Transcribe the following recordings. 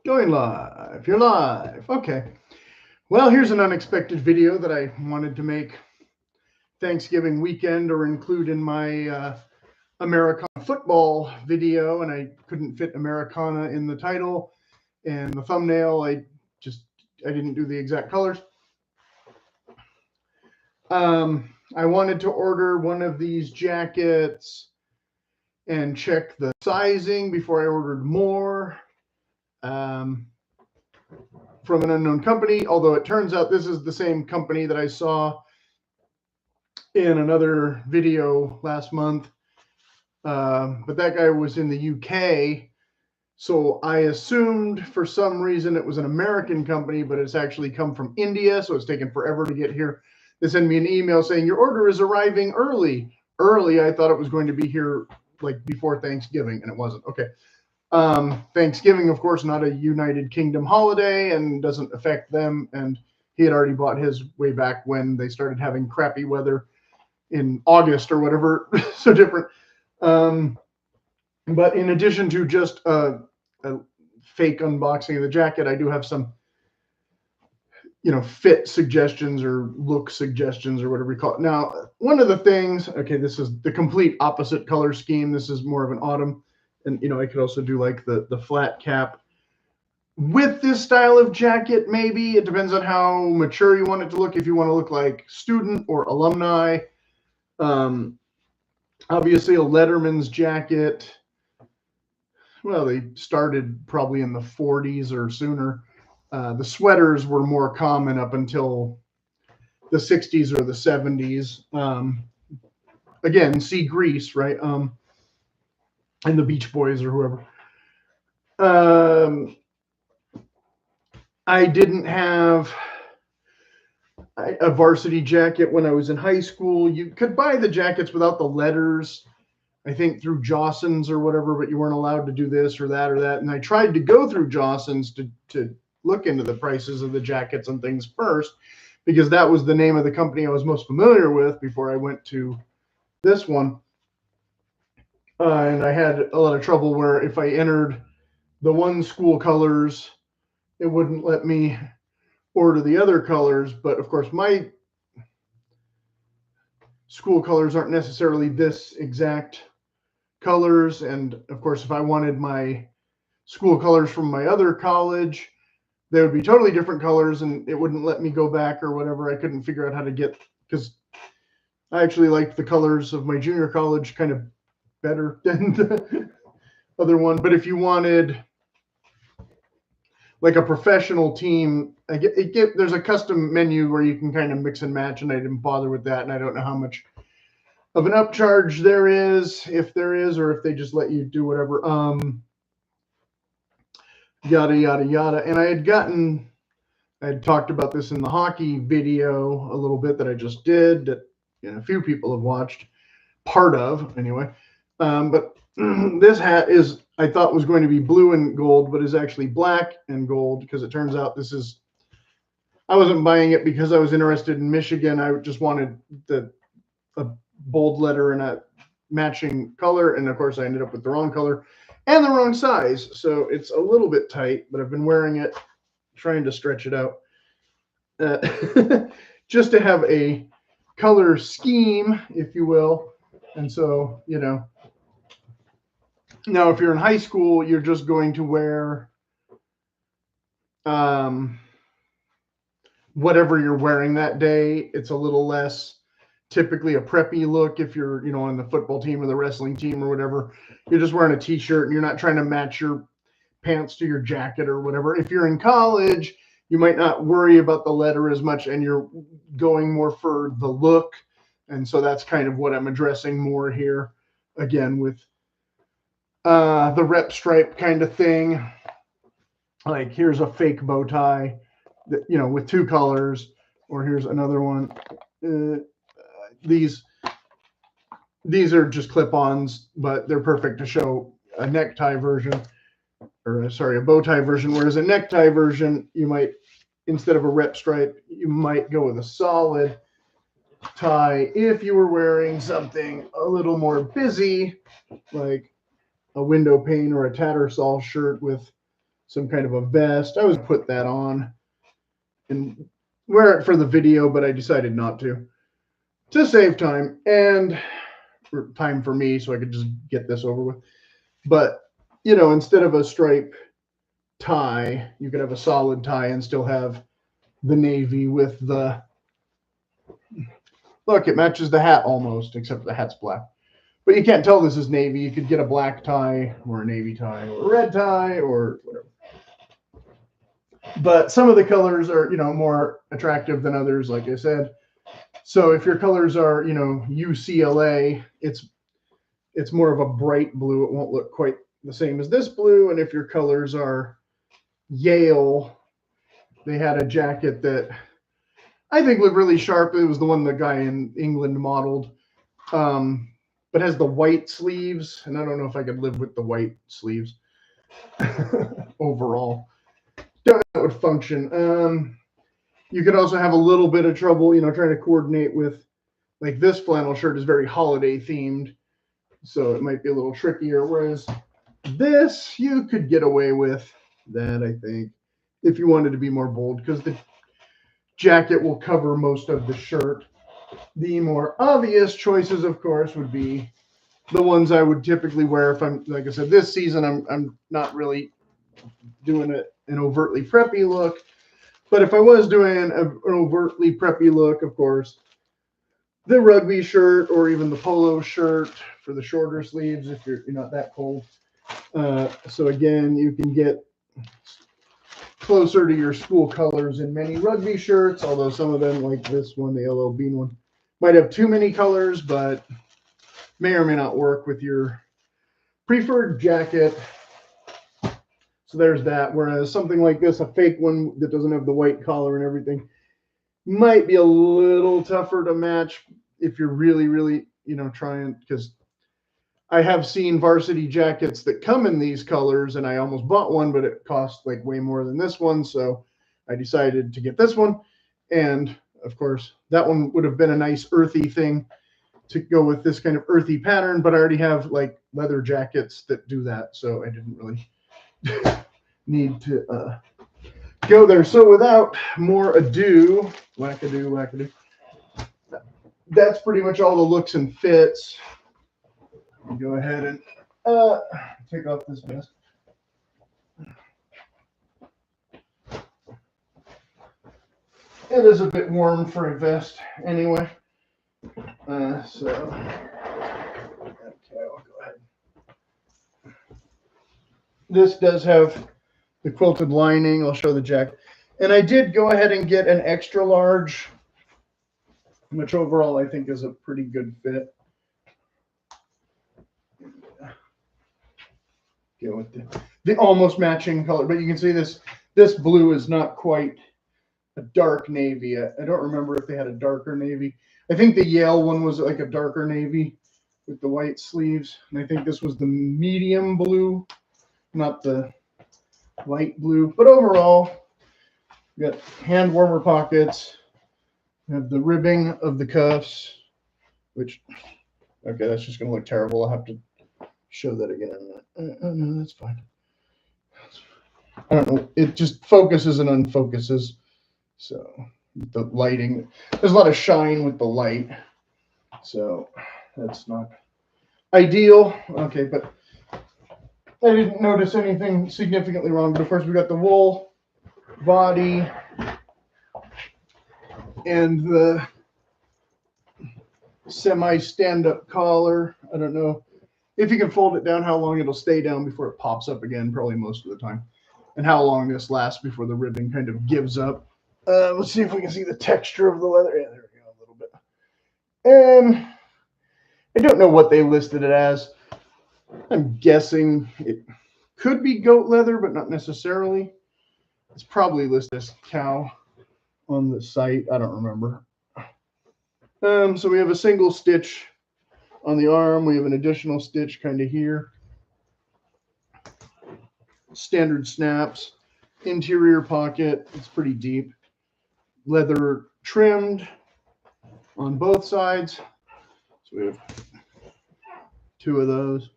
Going live. You're live. Okay. Well, here's an unexpected video that I wanted to make Thanksgiving weekend or include in my Americana football video, and I couldn't fit Americana in the title and the thumbnail. I didn't do the exact colors. I wanted to order one of these jackets and check the sizing before I ordered more. From an unknown company, although it turns out this is the same company that I saw in another video last month. But that guy was in the UK, so I assumed for some reason it was an American company, but it's actually come from India, so it's taken forever to get here. They sent me an email saying your order is arriving early. Early, I thought it was going to be here like before Thanksgiving, and it wasn't. Okay. Thanksgiving, of course, not a United Kingdom holiday and doesn't affect them. And he had already bought his way back when they started having crappy weather in August or whatever. So different. But in addition to just a fake unboxing of the jacket, I do have some, fit suggestions or look suggestions or whatever you call it. Now, one of the things, okay, this is the complete opposite color scheme. This is more of an autumn. And, I could also do like the flat cap with this style of jacket. Maybe it depends on how mature you want it to look. If you want to look like student or alumni, obviously a Letterman's jacket. Well, they started probably in the 40s or sooner. The sweaters were more common up until the 60s or the 70s. Again, see Grease, right? And the Beach Boys or whoever. I didn't have a varsity jacket when I was in high school. You could buy the jackets without the letters, I think through Jawson's or whatever, but you weren't allowed to do this or that or that. And I tried to go through Jawson's to look into the prices of the jackets and things first, because that was the name of the company I was most familiar with before I went to this one. And I had a lot of trouble where if I entered the one school colors, it wouldn't let me order the other colors. But of course, my school colors aren't necessarily this exact colors. And of course, if I wanted my school colors from my other college, they would be totally different colors and it wouldn't let me go back or whatever. I couldn't figure out how to get, because I actually liked the colors of my junior college kind of better than the other one. But if you wanted like a professional team, there's a custom menu where you can kind of mix and match, and I didn't bother with that. And I don't know how much of an upcharge there is, if there is, or if they just let you do whatever, yada, yada, yada. And I had talked about this in the hockey video a little bit that I just did that a few people have watched part of anyway. But this hat is, I thought was going to be blue and gold, but is actually black and gold, because it turns out I wasn't buying it because I was interested in Michigan. I just wanted a bold letter and a matching color. And of course I ended up with the wrong color and the wrong size. So it's a little bit tight, but I've been wearing it, trying to stretch it out, just to have a color scheme, if you will. And so, now, if you're in high school, you're just going to wear whatever you're wearing that day. It's a little less typically a preppy look. If you're, on the football team or the wrestling team or whatever, you're just wearing a t-shirt and you're not trying to match your pants to your jacket or whatever. If you're in college, you might not worry about the letter as much and you're going more for the look. And so that's kind of what I'm addressing more here, again, with the rep stripe kind of thing. Like here's a fake bow tie that, with two colors, or here's another one. These are just clip-ons, but they're perfect to show a necktie version, or sorry, a bow tie version. Whereas a necktie version, you might, instead of a rep stripe, you might go with a solid tie if you were wearing something a little more busy, like a window pane or a tattersall shirt with some kind of a vest. I was put that on and wear it for the video, but I decided not to save time and time for me, so I could just get this over with. But you know, instead of a stripe tie, you could have a solid tie and still have the navy with the, look, it matches the hat almost, except the hat's black. But you can't tell this is navy. You could get a black tie or a navy tie or a red tie or whatever. But some of the colors are, you know, more attractive than others, like I said. So if your colors are, you know, UCLA, it's more of a bright blue. It won't look quite the same as this blue. And if your colors are Yale, they had a jacket that I think looked really sharp. It was the one the guy in England modeled, but has the white sleeves. And I don't know if I could live with the white sleeves overall. Don't know how it would function. You could also have a little bit of trouble, you know, trying to coordinate with, like, this flannel shirt is very holiday themed, so it might be a little trickier. Whereas this, you could get away with that, I think, if you wanted to be more bold, because the jacket will cover most of the shirt. The more obvious choices, of course, would be the ones I would typically wear if I'm, like I said, this season I'm not really doing an overtly preppy look. But if I was doing an overtly preppy look, of course, the rugby shirt or even the polo shirt for the shorter sleeves if you're not that cold. So again, you can get closer to your school colors in many rugby shirts, although some of them, like this one, the LL Bean one, might have too many colors, but may or may not work with your preferred jacket. So there's that. Whereas something like this, a fake one that doesn't have the white collar and everything, might be a little tougher to match if you're really, really, you know, trying, because I have seen varsity jackets that come in these colors, and I almost bought one, but it cost like way more than this one. So I decided to get this one. And of course, that one would have been a nice earthy thing to go with this kind of earthy pattern, but I already have like leather jackets that do that. So I didn't really need to go there. So without more ado, wackadoo, that's pretty much all the looks and fits. Go ahead and take off this vest. It is a bit warm for a vest anyway. So okay, I'll go ahead. This does have the quilted lining. I'll show the jacket. And I did go ahead and get an extra large, which overall I think is a pretty good fit. Go with the almost matching color, but you can see this blue is not quite a dark navy. I don't remember if they had a darker navy. I think the Yale one was like a darker navy with the white sleeves, and I think this was the medium blue, not the light blue. But overall, you got hand warmer pockets. You have the ribbing of the cuffs, which, okay, that's just going to look terrible. I'll have to show that again. No, that's fine. I don't know. It just focuses and unfocuses. So the lighting, there's a lot of shine with the light. So that's not ideal. Okay, but I didn't notice anything significantly wrong. But of course, we got the wool body and the semi-stand-up collar. I don't know if you can fold it down, how long it'll stay down before it pops up again, probably most of the time. And how long this lasts before the ribbing kind of gives up. Let's see if we can see the texture of the leather. Yeah, there we go, a little bit. And I don't know what they listed it as. I'm guessing it could be goat leather, but not necessarily. It's probably listed as cow on the site. I don't remember. So we have a single stitch on the arm. We have an additional stitch kind of here. Standard snaps. Interior pocket. It's pretty deep. Leather trimmed on both sides. So we have two of those.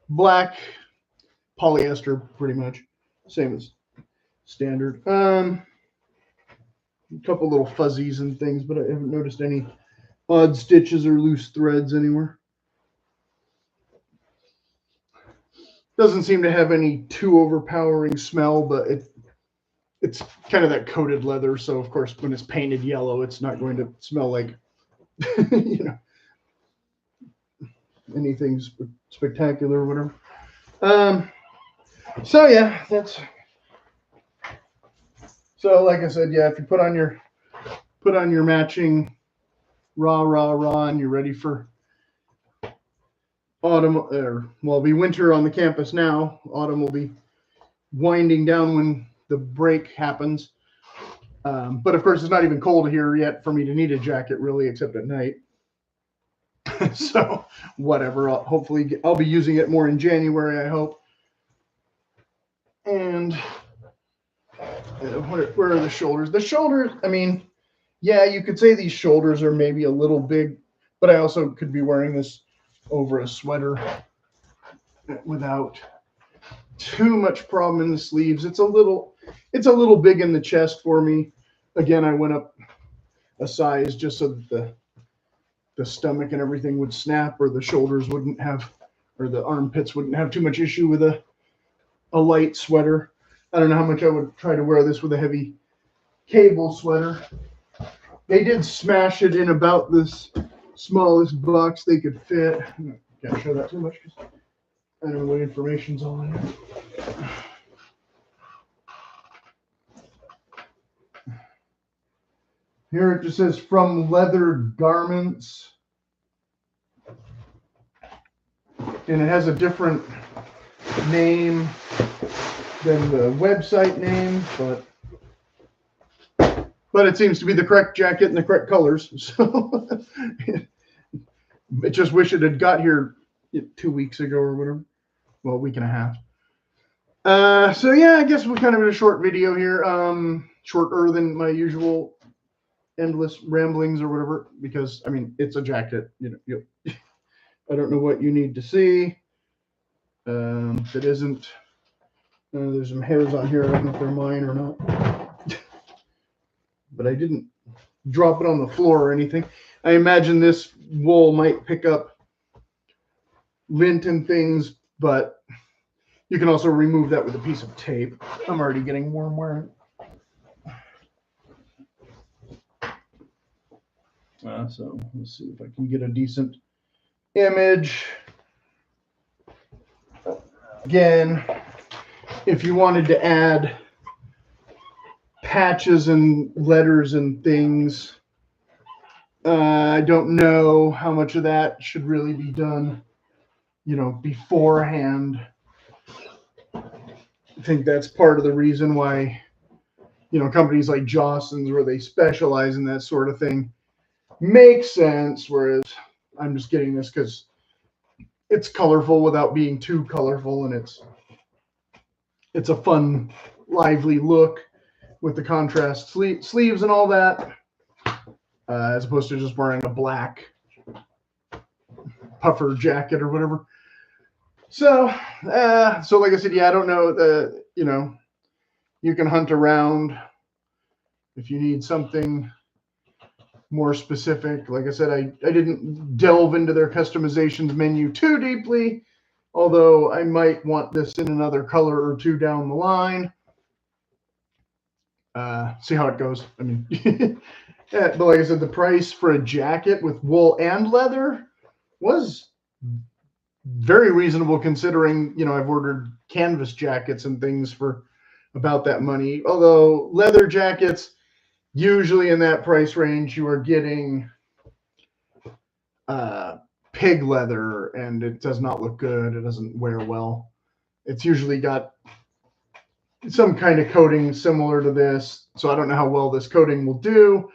Black polyester, pretty much. same as standard. A couple little fuzzies and things, but I haven't noticed any odd stitches or loose threads anywhere. Doesn't seem to have any too overpowering smell, but it's kind of that coated leather. So of course, when it's painted yellow, it's not going to smell like anything spectacular or whatever. So yeah, that's. So like I said, yeah, if you put on your matching raw, and you're ready for autumn, or well, it'll be winter on the campus now. Autumn will be winding down when the break happens. But of course, it's not even cold here yet for me to need a jacket, really, except at night. So whatever. Hopefully, I'll be using it more in January, I hope. And where are the shoulders? The shoulders, I mean, yeah, you could say these shoulders are maybe a little big, but I also could be wearing this over a sweater without too much problem in the sleeves. It's a little big in the chest for me. Again, I went up a size just so that the stomach and everything would snap, or the shoulders wouldn't have, or the armpits wouldn't have too much issue with a light sweater. I don't know how much I would try to wear this with a heavy cable sweater. They did smash it in about this smallest box they could fit. Can't show that too much because I don't know what information's on it. Here it just says from leather garments. And it has a different name than the website name, but it seems to be the correct jacket and the correct colors. So I just wish it had got here 2 weeks ago or whatever. Well, a week and a half. So yeah, I guess we're kind of in a short video here. Shorter than my usual endless ramblings or whatever, because I mean it's a jacket. I don't know what you need to see. That isn't. There's some hairs on here. I don't know if they're mine or not. But I didn't drop it on the floor or anything. I imagine this wool might pick up lint and things, but you can also remove that with a piece of tape. I'm already getting warm wearing. So let's see if I can get a decent image. Again, if you wanted to add patches and letters and things, I don't know how much of that should really be done, beforehand. I think that's part of the reason why, companies like Jostens, where they specialize in that sort of thing, makes sense. Whereas I'm just getting this because it's colorful without being too colorful, and it's a fun, lively look with the contrast sleeves and all that, as opposed to just wearing a black puffer jacket or whatever. So like I said, yeah, I don't know. You can hunt around if you need something more specific. Like I said, I didn't delve into their customizations menu too deeply, although I might want this in another color or two down the line. See how it goes. I mean, yeah, but like I said, the price for a jacket with wool and leather was very reasonable, considering I've ordered canvas jackets and things for about that money. Although leather jackets, usually in that price range, you are getting pig leather, and it does not look good. It doesn't wear well. It's usually got some kind of coating similar to this, so I don't know how well this coating will do.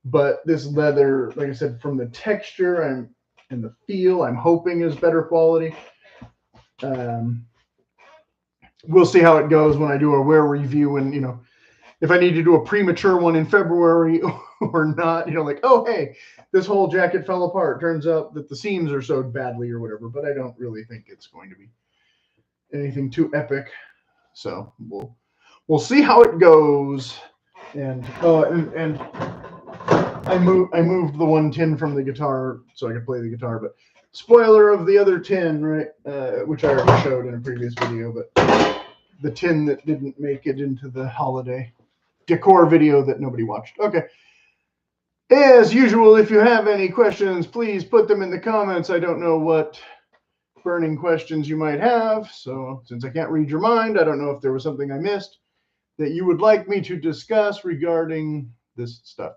But this leather, like I said, from the texture and the feel, I'm hoping is better quality. We'll see how it goes when I do a wear review, and if I need to do a premature one in February or not, like, oh, hey, this whole jacket fell apart. Turns out that the seams are sewed badly or whatever, but I don't really think it's going to be anything too epic. So we'll see how it goes. And I moved the one tin from the guitar so I could play the guitar. But spoiler of the other tin, right? Which I already showed in a previous video, but the tin that didn't make it into the holiday decor video that nobody watched. Okay. As usual, if you have any questions, please put them in the comments. I don't know what burning questions you might have. So since I can't read your mind, I don't know if there was something I missed that you would like me to discuss regarding this stuff.